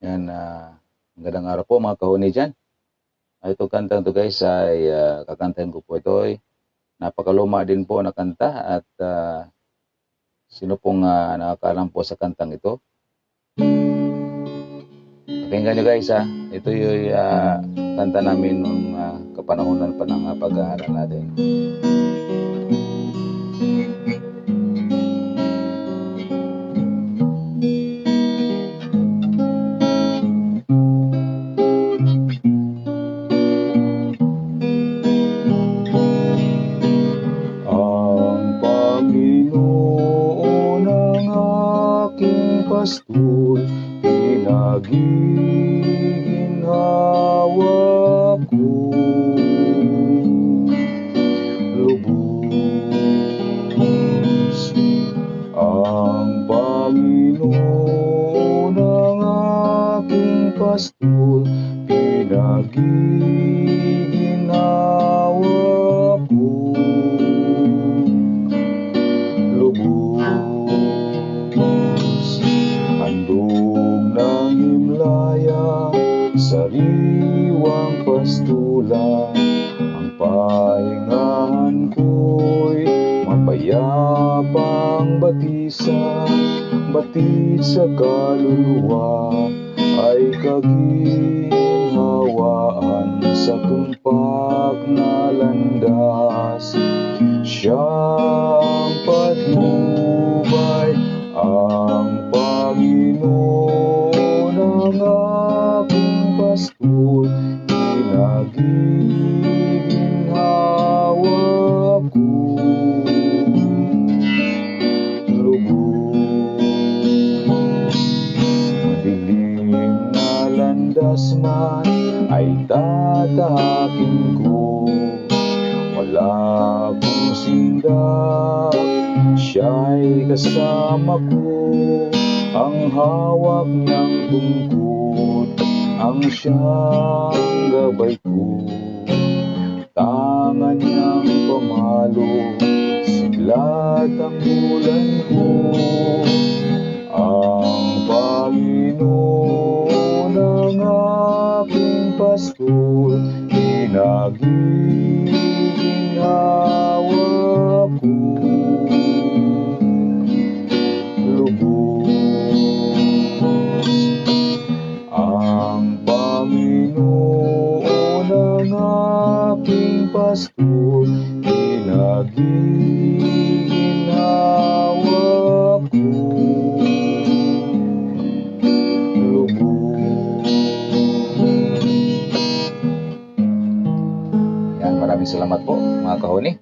Yan, magandang araw po mga kahuni dyan. Itong kantang to guys ay kakantahin ko po ito ay napakaluma din po na kanta at sino pong nakakaalam po sa kantang ito. Pakinggan nyo guys ito yung kanta namin nung kapanahonan pa ng pag-aaral natin. Pastor, pinagiginhawa ko, lubos ang Panginoon ng aking pastor, pinagiginhawa ko, handog ng himlaya, sariwang pastulan, ang pahingahan ko'y mapayapang batisa, batid sa kaluluwa ay kaginhawaan sa tumpak na landas. Siyang patnubay ang Panginoon ng aking pastor, pinagiginhawa ko, lubos. Madilim na landas man ay tatahakin ko, wala akong sindak, siya'y kasama ko, ang hawak ng tungkod, ang siyang gabay ko, tangan niyang pamalo, siglat ang bulan ko, ang Panginoon ng aking pastor, pinagiginhawa ko, ang Panginoon ng aking pastor, pinagiginhawa ko, lubos. Yan, maraming salamat po mga kahuni.